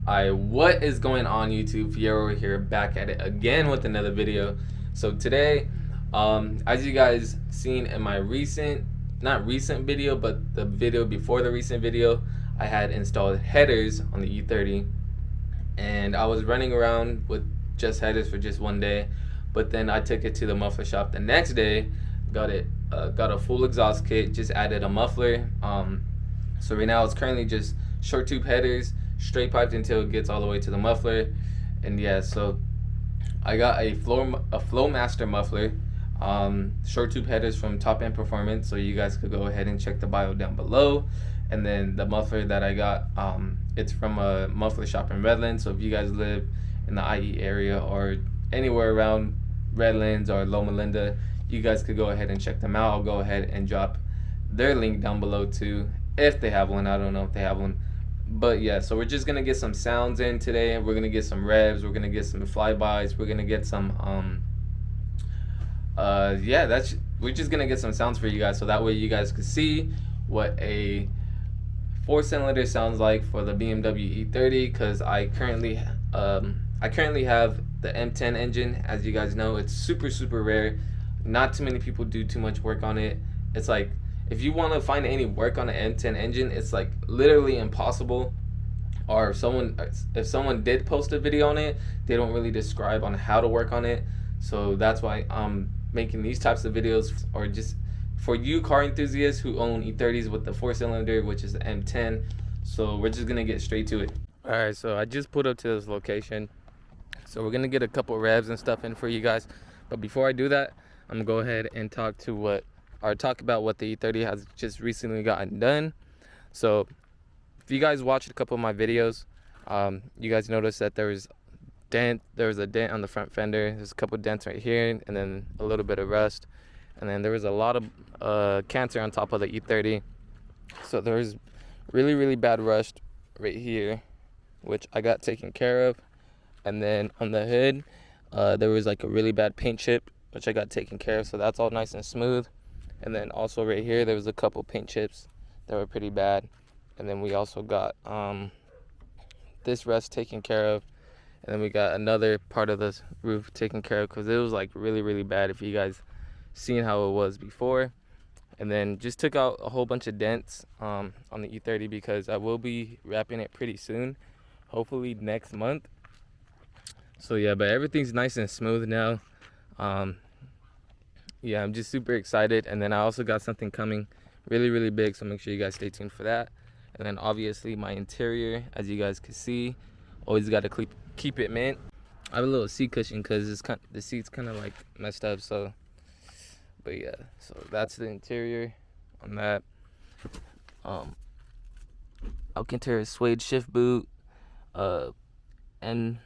What is going on, YouTube? Fiero here, back at it again with another video. So today, as you guys seen in my not recent video, but the video before the recent video, I had installed headers on the E30, and I was running around with just headers for just one day. But then I took it to the muffler shop the next day, got a full exhaust kit, just added a muffler. So right now it's currently just short tube headers, straight piped until it gets all the way to the muffler. And yeah, so I got a Flowmaster muffler, short tube headers from Top End Performance, so you guys could go ahead and check the bio down below. And then the muffler that I got, it's from a muffler shop in Redlands, so if you guys live in the IE area or anywhere around Redlands or Loma Linda, you guys could go ahead and check them out. I'll go ahead and drop their link down below too, if they have one. I don't know if they have one, but yeah, so we're just gonna get some sounds in today. We're gonna get some revs, we're gonna get some flybys, we're gonna get some we're just gonna get some sounds for you guys, so that way you guys can see what a 4-cylinder sounds like for the BMW E30, because I currently have the M10 engine. As you guys know, it's super rare. Not too many people do too much work on it. It's like, if you want to find any work on an M10 engine, it's like literally impossible. Or if someone did post a video on it, they don't really describe on how to work on it. So that's why I'm making these types of videos, or just for you car enthusiasts who own E30s with the 4-cylinder, which is the M10. So we're just gonna get straight to it. All right, so I just pulled up to this location, so we're gonna get a couple revs and stuff in for you guys. But before I do that, I'm gonna go ahead and talk about what the E30 has just recently gotten done. So if you guys watched a couple of my videos, you guys noticed that there was a dent on the front fender. There's a couple dents right here, and then a little bit of rust, and then there was a lot of cancer on top of the E30. So there was really bad rust right here, which I got taken care of. And then on the hood, there was like a really bad paint chip, which I got taken care of, so that's all nice and smooth. And then also right here, there was a couple paint chips that were pretty bad. And then we also got this rust taken care of, and then we got another part of the roof taken care of, because it was like really bad, if you guys seen how it was before. And then just took out a whole bunch of dents on the E30, because I will be wrapping it pretty soon, hopefully next month. So yeah, but everything's nice and smooth now. Yeah, I'm just super excited. And then I also got something coming really big, so make sure you guys stay tuned for that. And then obviously my interior, as you guys can see, always got to keep it mint. I have a little seat cushion because the seat's kind of like messed up. So, but yeah, so that's the interior on that. Alcantara suede shift boot, and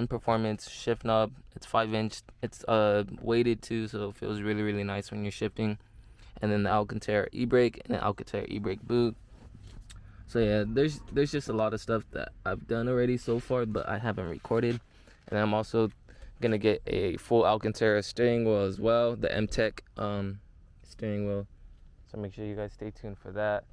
Performance shift knob. It's 5-inch. It's weighted too, so it feels really nice when you're shifting. And then the Alcantara e-brake and the Alcantara e-brake boot. So yeah, there's just a lot of stuff that I've done already so far, but I haven't recorded. And I'm also gonna get a full Alcantara steering wheel as well, the M10 steering wheel. So make sure you guys stay tuned for that.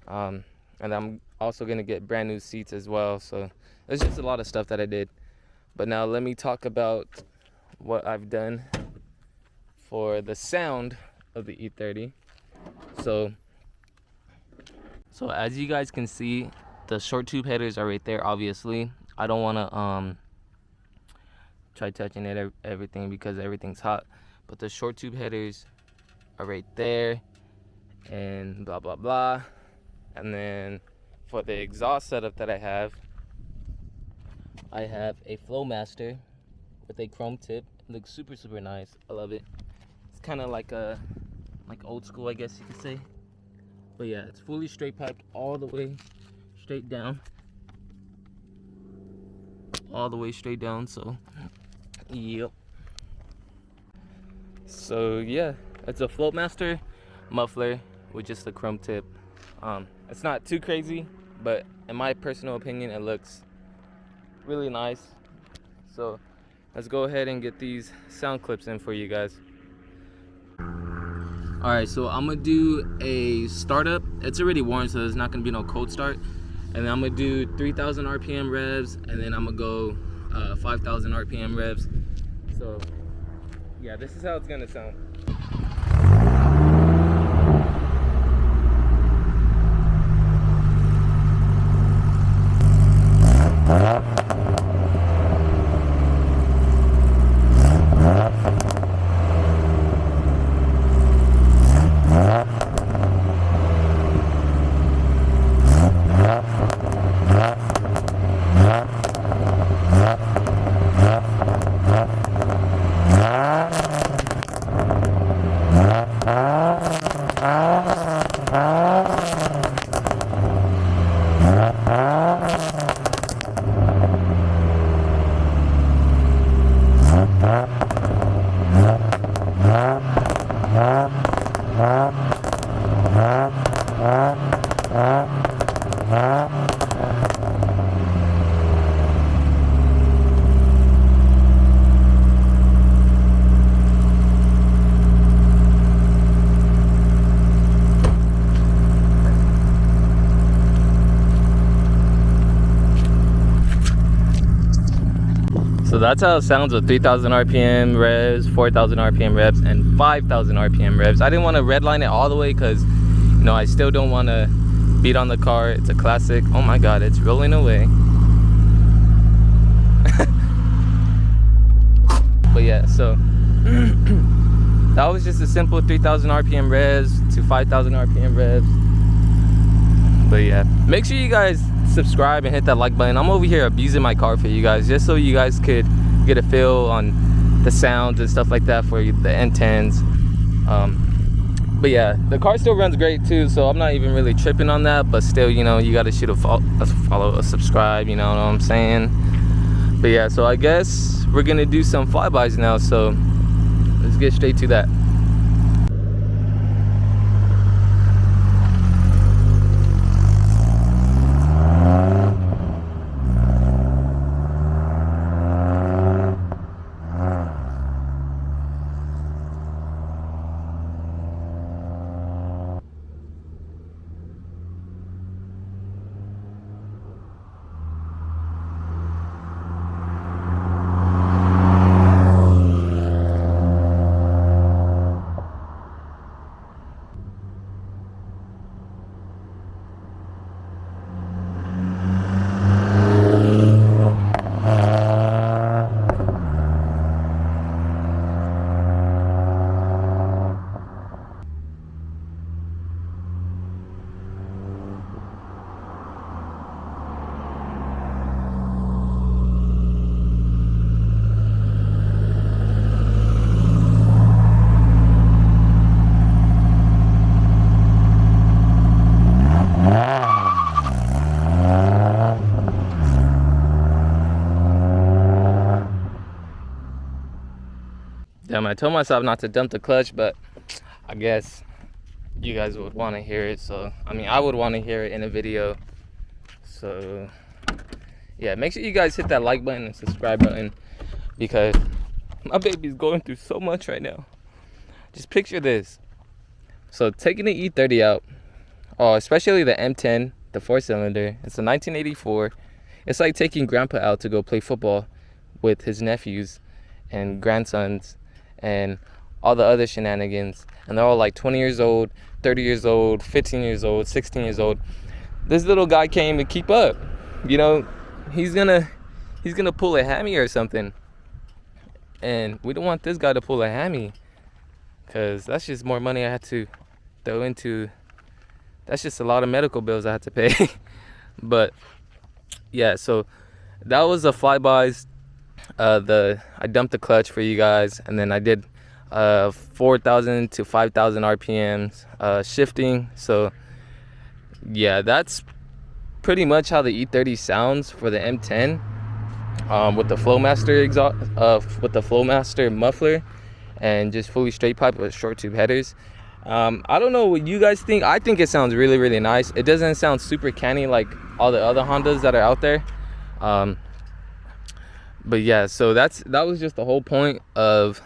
And I'm also gonna get brand new seats as well. So there's just a lot of stuff that I did. But now let me talk about what I've done for the sound of the E30. So as you guys can see, the short tube headers are right there. Obviously, I don't want to try touching it everything because everything's hot. But the short tube headers are right there, and blah. And then for the exhaust setup that I have a Flowmaster with a chrome tip. It looks super nice. I love it. It's kind of like old school, I guess you could say. But yeah, it's fully straight piped all the way straight down. So yep. So yeah, it's a Flowmaster muffler with just a chrome tip. It's not too crazy, but in my personal opinion, it looks really nice. So let's go ahead and get these sound clips in for you guys. All right, so I'm gonna do a startup. It's already warm, so there's not gonna be no cold start. and then I'm gonna do 3,000 RPM revs, and then I'm gonna go 5,000 RPM revs. So yeah, this is how it's gonna sound. So that's how it sounds with 3,000 RPM revs, 4,000 RPM revs, and 5,000 RPM revs. I didn't want to redline it all the way because, you know, I still don't want to beat on the car. It's a classic. Oh my God, it's rolling away. But yeah, so that was just a simple 3,000 RPM revs to 5,000 RPM revs. But yeah, make sure you guys subscribe and hit that like button. I'm over here abusing my car for you guys, just so you guys could get a feel on the sounds and stuff like that for the M10s. But yeah, the car still runs great too, so I'm not even really tripping on that. But still, you know, you gotta shoot a follow, a subscribe, you know what I'm saying? But yeah, so I guess we're gonna do some flybys now, so let's get straight to that. Damn, I told myself not to dump the clutch, but I guess you guys would want to hear it. So, I mean, I would want to hear it in a video. So, yeah, make sure you guys hit that like button and subscribe button, because my baby's going through so much right now. Just picture this. So, taking the E30 out, especially the M10, the 4-cylinder, it's a 1984. It's like taking grandpa out to go play football with his nephews and grandsons and all the other shenanigans, and they're all like 20 years old, 30 years old, 15 years old, 16 years old. This little guy can't even keep up. You know, he's gonna pull a hammy or something, and we don't want this guy to pull a hammy, because that's just more money I have to throw into. That's just a lot of medical bills I have to pay. But yeah, so that was a flybys. I dumped the clutch for you guys, and then I did 4,000 to 5,000 RPMs shifting. So yeah, that's pretty much how the E30 sounds for the M10, with the Flowmaster exhaust, with the Flowmaster muffler, and just fully straight pipe with short tube headers. I don't know what you guys think. I think it sounds really, really nice. It doesn't sound super canny like all the other Hondas that are out there. But yeah, so that was just the whole point of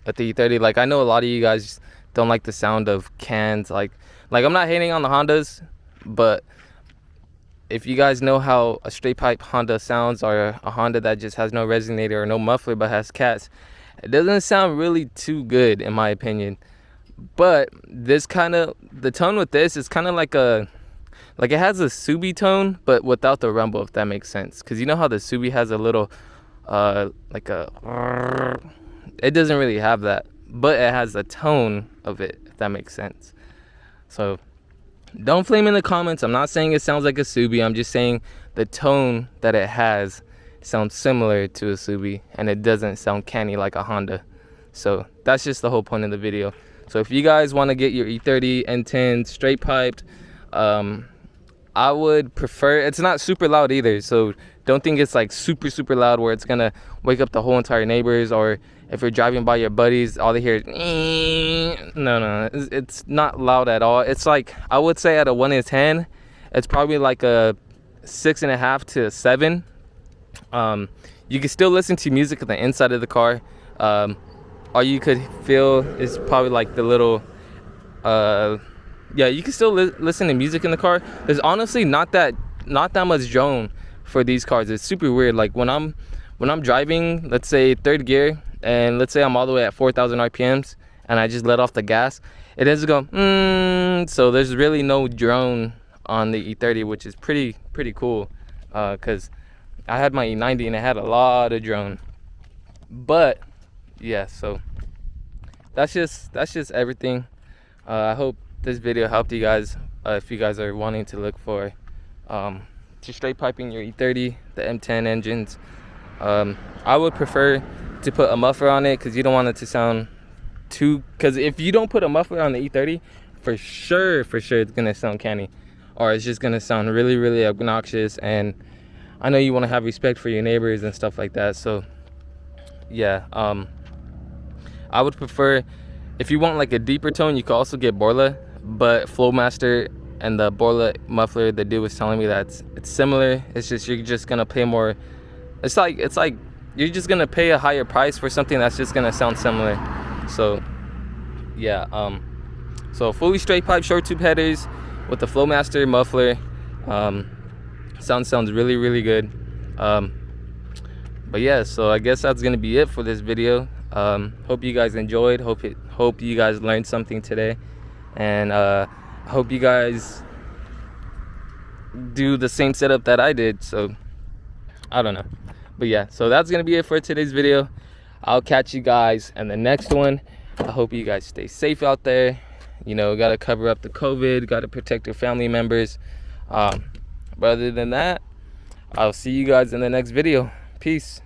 the E30. Like, I know a lot of you guys don't like the sound of cans. Like I'm not hating on the Hondas, but if you guys know how a straight pipe Honda sounds, or a Honda that just has no resonator or no muffler but has cats, it doesn't sound really too good in my opinion. But this kind of, the tone with this is kind of like a, like it has a Subi tone but without the rumble, if that makes sense. Because you know how the Subi has a little like a, it doesn't really have that, but it has a tone of it, if that makes sense. So don't flame in the comments. I'm not saying it sounds like a Subi. I'm just saying the tone that it has sounds similar to a Subi, and it doesn't sound canny like a Honda. So that's just the whole point of the video. So if you guys want to get your E30 M10 straight piped, I would prefer, it's not super loud either, so don't think it's like super loud where it's gonna wake up the whole entire neighbors, or if you're driving by your buddies, all they hear is no, it's not loud at all. It's like, I would say at a 1 in 10, it's probably like a 6.5 to a 7. You can still listen to music on the inside of the car. All you could feel is probably like the little yeah, you can still listen to music in the car. There's honestly not that much drone for these cars. It's super weird. Like when I'm driving, let's say third gear, and let's say I'm all the way at 4,000 RPMs and I just let off the gas, it doesn't go so there's really no drone on the E30, which is pretty cool, because I had my E90 and it had a lot of drone. But yeah, so that's just everything. I hope this video helped you guys, if you guys are wanting to look for to straight piping your E30, the M10 engines. I would prefer to put a muffler on it, because you don't want it to sound too, because if you don't put a muffler on the E30, for sure it's gonna sound canny, or it's just gonna sound really obnoxious. And I know you want to have respect for your neighbors and stuff like that. So yeah, I would prefer, if you want like a deeper tone, you could also get Borla, but Flowmaster and the Borla muffler, the dude was telling me that it's similar. It's just, you're just gonna pay more. It's like you're just gonna pay a higher price for something that's just gonna sound similar. So yeah, so fully straight pipe short tube headers with the Flowmaster muffler, sounds really good. But yeah, so I guess that's gonna be it for this video. Hope you guys enjoyed. Hope you guys learned something today, and hope you guys do the same setup that I did. So I don't know, but yeah, so that's gonna be it for today's video. I'll catch you guys in the next one. I hope you guys stay safe out there. You know, gotta cover up the COVID, gotta protect your family members. But other than that, I'll see you guys in the next video. Peace.